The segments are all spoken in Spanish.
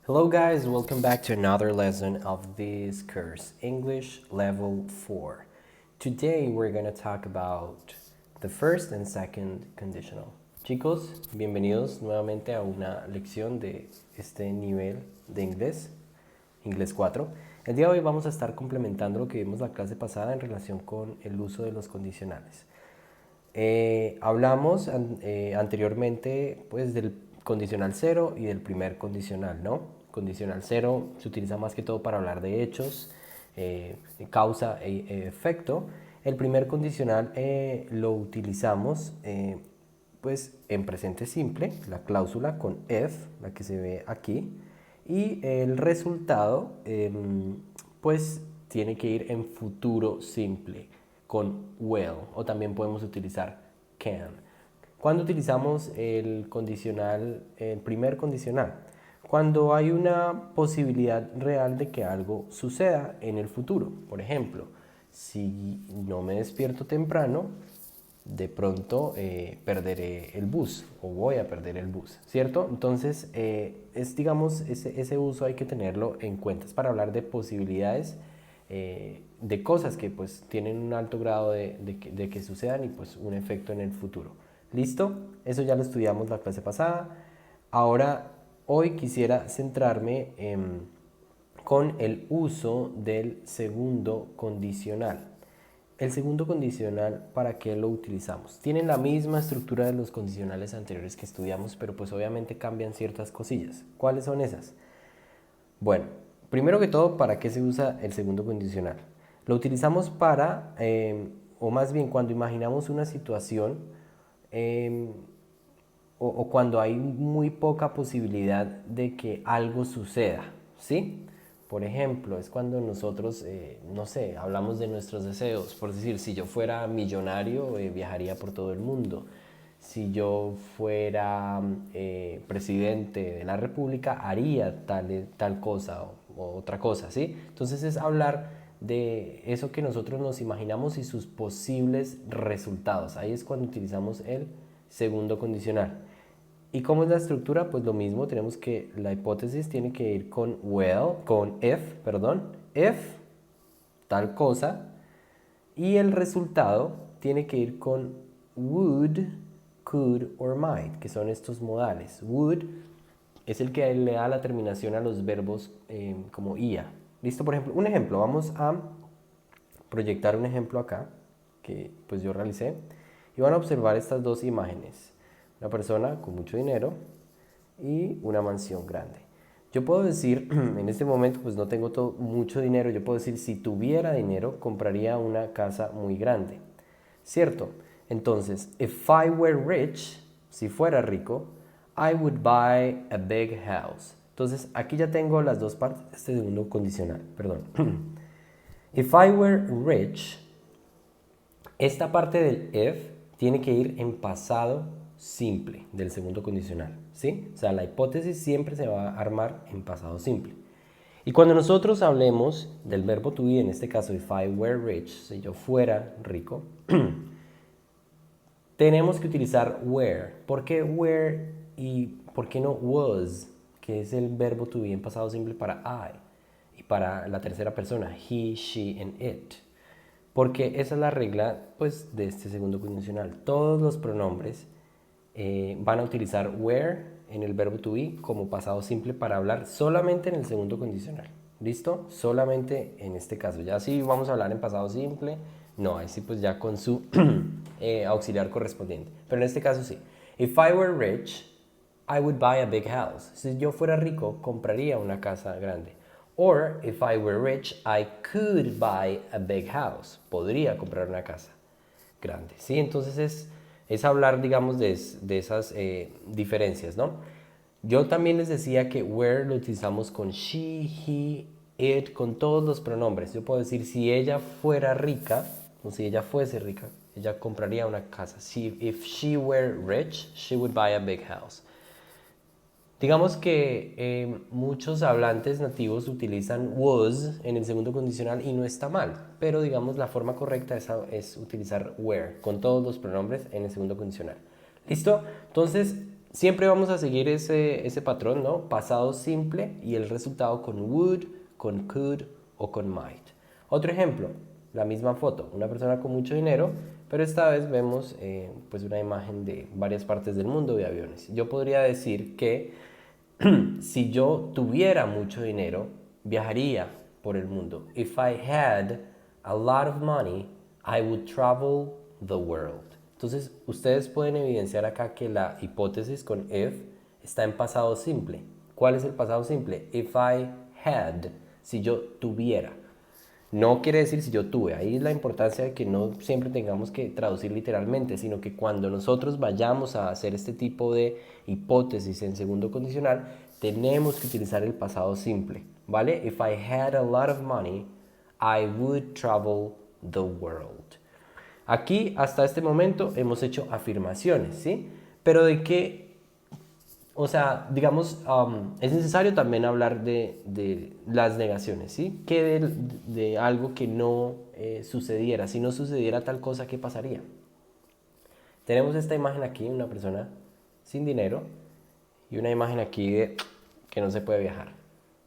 Hello guys, welcome back to another lesson of this course, English Level 4. Today we're going to talk about the first and second conditional. Chicos, bienvenidos nuevamente a una lección de este nivel de inglés, Inglés 4. El día de hoy vamos a estar complementando lo que vimos la clase pasada en relación con el uso de los condicionales. Hablamos anteriormente pues del condicional 0 y del primer condicional, ¿no? Condicional 0 se utiliza más que todo para hablar de hechos, causa e efecto. El primer condicional lo utilizamos pues en presente simple, la cláusula con if, la que se ve aquí, y el resultado pues tiene que ir en futuro simple con will, o también podemos utilizar can. ¿Cuándo utilizamos el condicional, el primer condicional? Cuando hay una posibilidad real de que algo suceda en el futuro. Por ejemplo, si no me despierto temprano, de pronto perderé el bus o voy a perder el bus, ¿cierto? Entonces, digamos, ese uso hay que tenerlo en cuenta. Es para hablar de posibilidades, de cosas que pues tienen un alto grado de que sucedan y pues un efecto en el futuro. ¿Listo? Eso ya lo estudiamos la clase pasada. Ahora, hoy quisiera centrarme con el uso del segundo condicional. El segundo condicional, ¿para qué lo utilizamos? Tienen la misma estructura de los condicionales anteriores que estudiamos, pero pues obviamente cambian ciertas cosillas. ¿Cuáles son esas? Bueno, primero que todo, ¿para qué se usa el segundo condicional? Lo utilizamos para, o más bien cuando imaginamos una situación, o cuando hay muy poca posibilidad de que algo suceda, ¿sí? Por ejemplo, es cuando nosotros, no sé, hablamos de nuestros deseos. Por decir, si yo fuera millonario, viajaría por todo el mundo. Si yo fuera presidente de la república, haría tal cosa o otra cosa, ¿sí? Entonces es hablar de eso que nosotros nos imaginamos y sus posibles resultados. Ahí es cuando utilizamos el segundo condicional. ¿Y cómo es la estructura? Pues lo mismo, tenemos que la hipótesis tiene que ir con if, tal cosa, y el resultado tiene que ir con would, could or might, que son estos modales. Would es el que le da la terminación a los verbos como ia. ¿Listo? Por ejemplo, un ejemplo, vamos a proyectar un ejemplo acá, que pues yo realicé, y van a observar estas dos imágenes. Una persona con mucho dinero y una mansión grande. Yo puedo decir, en este momento pues no tengo mucho dinero, yo puedo decir si tuviera dinero compraría una casa muy grande, ¿cierto? Entonces, if I were rich, si fuera rico, I would buy a big house. Entonces, aquí ya tengo las dos partes de este segundo condicional, perdón. If I were rich, esta parte del if tiene que ir en pasado simple del segundo condicional, ¿sí? O sea, la hipótesis siempre se va a armar en pasado simple. Y cuando nosotros hablemos del verbo to be, en este caso, if I were rich, si yo fuera rico, tenemos que utilizar were. ¿Por qué were y por qué no was? Que es el verbo to be en pasado simple para I y para la tercera persona, he, she and it. Porque esa es la regla pues, de este segundo condicional. Todos los pronombres van a utilizar were en el verbo to be como pasado simple para hablar solamente en el segundo condicional. ¿Listo? Solamente en este caso. Ya si vamos a hablar en pasado simple, no, ahí sí pues ya con su auxiliar correspondiente. Pero en este caso sí. If I were rich, I would buy a big house. Si yo fuera rico, compraría una casa grande. Or, if I were rich, I could buy a big house. Podría comprar una casa grande. ¿Sí? Entonces es hablar, digamos, de esas diferencias, ¿no? Yo también les decía que where lo utilizamos con she, he, it, con todos los pronombres. Yo puedo decir, si ella fuera rica, o si ella fuese rica, ella compraría una casa. If she were rich, she would buy a big house. Digamos que muchos hablantes nativos utilizan was en el segundo condicional y no está mal, pero digamos la forma correcta es utilizar were con todos los pronombres en el segundo condicional. ¿Listo? Entonces, siempre vamos a seguir ese patrón, ¿no? Pasado simple y el resultado con would, con could o con might. Otro ejemplo, la misma foto, una persona con mucho dinero, pero esta vez vemos pues una imagen de varias partes del mundo de aviones. Yo podría decir que si yo tuviera mucho dinero, viajaría por el mundo. If I had a lot of money, I would travel the world. Entonces, ustedes pueden evidenciar acá que la hipótesis con if está en pasado simple. ¿Cuál es el pasado simple? If I had, si yo tuviera. No quiere decir si yo tuve. Ahí es la importancia de que no siempre tengamos que traducir literalmente, sino que cuando nosotros vayamos a hacer este tipo de hipótesis en segundo condicional, tenemos que utilizar el pasado simple, ¿vale? If I had a lot of money, I would travel the world. Aquí, hasta este momento, hemos hecho afirmaciones, ¿sí? Pero de qué, o sea, digamos, es necesario también hablar de las negaciones, ¿sí? Que de algo que no sucediera. Si no sucediera tal cosa, ¿qué pasaría? Tenemos esta imagen aquí, una persona sin dinero, y una imagen aquí de que no se puede viajar.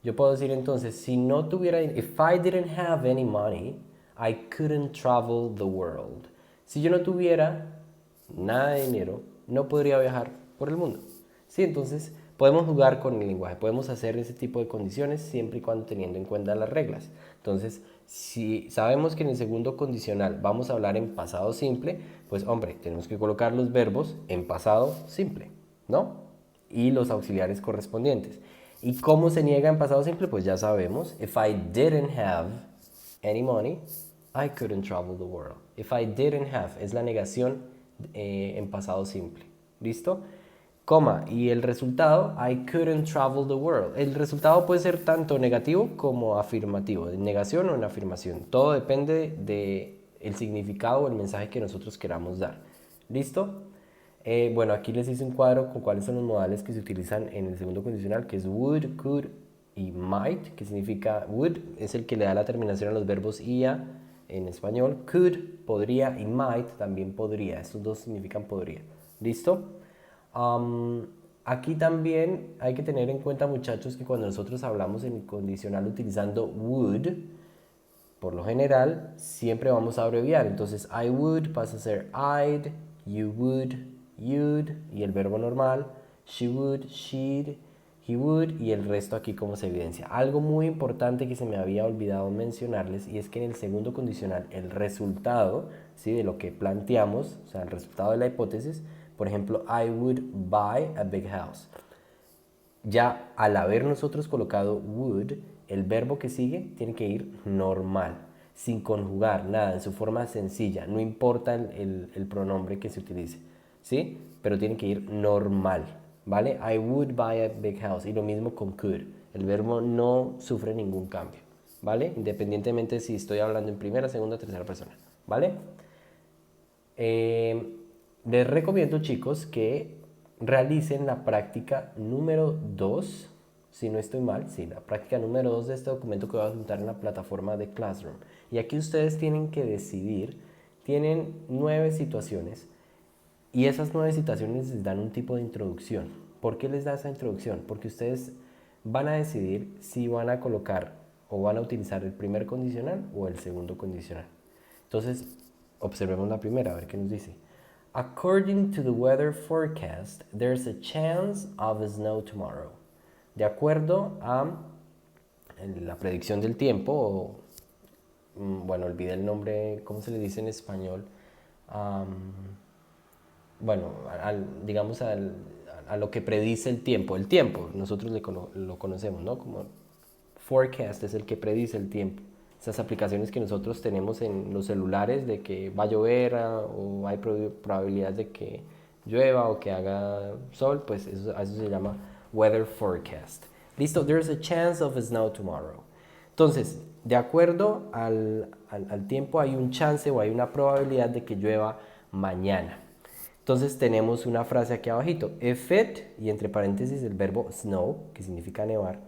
Yo puedo decir entonces, si no tuviera, if I didn't have any money, I couldn't travel the world. Si yo no tuviera nada de dinero, no podría viajar por el mundo. Sí, entonces podemos jugar con el lenguaje, podemos hacer ese tipo de condiciones siempre y cuando teniendo en cuenta las reglas. Entonces, si sabemos que en el segundo condicional vamos a hablar en pasado simple, pues hombre, tenemos que colocar los verbos en pasado simple, ¿no? Y los auxiliares correspondientes. ¿Y cómo se niega en pasado simple? Pues ya sabemos. If I didn't have any money, I couldn't travel the world. If I didn't have es la negación en pasado simple. ¿Listo? Coma, y el resultado, I couldn't travel the world. El resultado puede ser tanto negativo como afirmativo, en negación o en afirmación. Todo depende del significado o el mensaje que nosotros queramos dar. ¿Listo? Bueno, aquí les hice un cuadro con cuáles son los modales que se utilizan en el segundo condicional, que es would, could y might, que significa would es el que le da la terminación a los verbos ia en español, could, podría, y might también podría. Estos dos significan podría. ¿Listo? Aquí también hay que tener en cuenta, muchachos, que cuando nosotros hablamos en el condicional utilizando would, por lo general, siempre vamos a abreviar. Entonces, I would pasa a ser I'd, you would, you'd, y el verbo normal, she would, she'd, he would, y el resto aquí como se evidencia. Algo muy importante que se me había olvidado mencionarles, y es que en el segundo condicional, el resultado, ¿sí?, de lo que planteamos, o sea, el resultado de la hipótesis, por ejemplo, I would buy a big house. Ya al haber nosotros colocado would, el verbo que sigue tiene que ir normal, sin conjugar nada, en su forma sencilla, no importa el pronombre que se utilice, ¿sí? Pero tiene que ir normal, ¿vale? I would buy a big house, y lo mismo con could, el verbo no sufre ningún cambio, ¿vale? Independientemente si estoy hablando en primera, segunda, tercera persona, ¿vale? Les recomiendo, chicos, que realicen la práctica número 2, si no estoy mal, sí, la práctica número 2 de este documento que voy a juntar en la plataforma de Classroom. Y aquí ustedes tienen que decidir, tienen 9 situaciones, y esas 9 situaciones les dan un tipo de introducción. ¿Por qué les da esa introducción? Porque ustedes van a decidir si van a colocar o van a utilizar el primer condicional o el segundo condicional. Entonces, observemos la primera, a ver qué nos dice. According to the weather forecast, there's a chance of snow tomorrow. De acuerdo a la predicción del tiempo, o, bueno, olvidé el nombre, ¿cómo se le dice en español? Bueno, digamos a lo que predice el tiempo, nosotros lo conocemos, ¿no? Como forecast es el que predice el tiempo. Esas aplicaciones que nosotros tenemos en los celulares de que va a llover o hay probabilidades de que llueva o que haga sol, pues eso se llama weather forecast. Listo, there's a chance of snow tomorrow. Entonces, de acuerdo al tiempo hay un chance o hay una probabilidad de que llueva mañana. Entonces tenemos una frase aquí abajito, if it, y entre paréntesis el verbo snow, que significa nevar,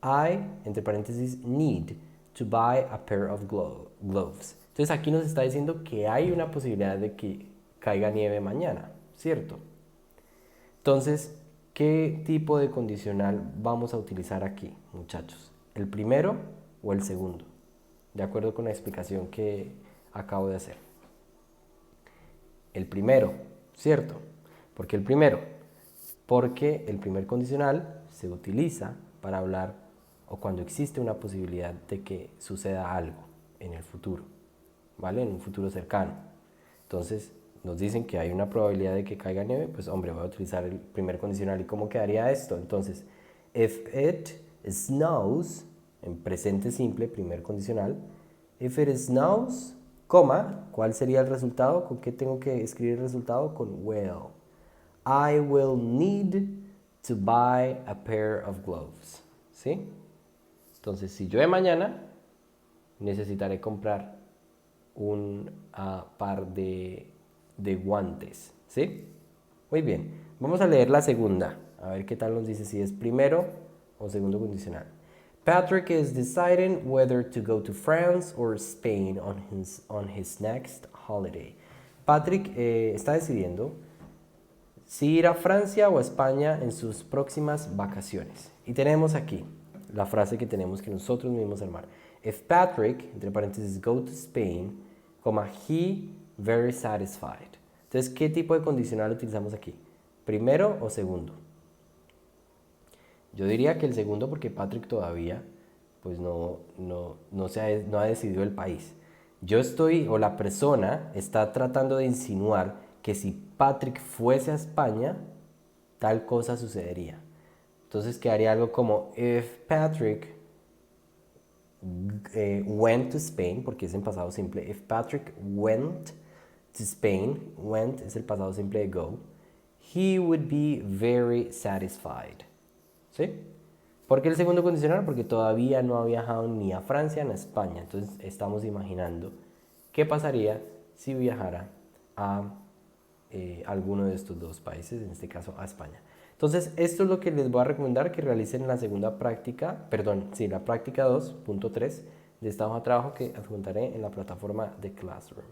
I, entre paréntesis, need to buy a pair of gloves. Entonces aquí nos está diciendo que hay una posibilidad de que caiga nieve mañana, ¿cierto? Entonces, ¿qué tipo de condicional vamos a utilizar aquí, muchachos? ¿El primero o el segundo? De acuerdo con la explicación que acabo de hacer. El primero, ¿cierto? ¿Por qué el primero? Porque el primer condicional se utiliza para hablar o cuando existe una posibilidad de que suceda algo en el futuro, ¿vale? En un futuro cercano. Entonces, nos dicen que hay una probabilidad de que caiga nieve, pues hombre, voy a utilizar el primer condicional. ¿Y cómo quedaría esto? Entonces, if it snows, en presente simple, primer condicional, if it snows, coma, ¿cuál sería el resultado? ¿Con qué tengo que escribir el resultado? Con will. I will need to buy a pair of gloves. ¿Sí? Entonces, si llueve mañana, necesitaré comprar un par de guantes. ¿Sí? Muy bien. Vamos a leer la segunda. A ver qué tal nos dice si es primero o segundo condicional. Patrick is deciding whether to go to France or Spain on his next holiday. Patrick está decidiendo si ir a Francia o a España en sus próximas vacaciones. Y tenemos aquí la frase que tenemos que nosotros mismos armar. If Patrick, entre paréntesis, go to Spain, he very satisfied. Entonces, ¿qué tipo de condicional utilizamos aquí? ¿Primero o segundo? Yo diría que el segundo porque Patrick todavía pues no ha decidido el país. Yo estoy, o la persona está tratando de insinuar que si Patrick fuese a España, tal cosa sucedería. Entonces quedaría algo como, if Patrick went to Spain, porque es en pasado simple, if Patrick went to Spain, went es el pasado simple de go, he would be very satisfied. ¿Sí? ¿Por qué el segundo condicional? Porque todavía no ha viajado ni a Francia ni a España. Entonces estamos imaginando qué pasaría si viajara a alguno de estos dos países, en este caso a España. Entonces esto es lo que les voy a recomendar que realicen en la segunda práctica, la práctica 2.3 de esta hoja de trabajo que adjuntaré en la plataforma de Classroom.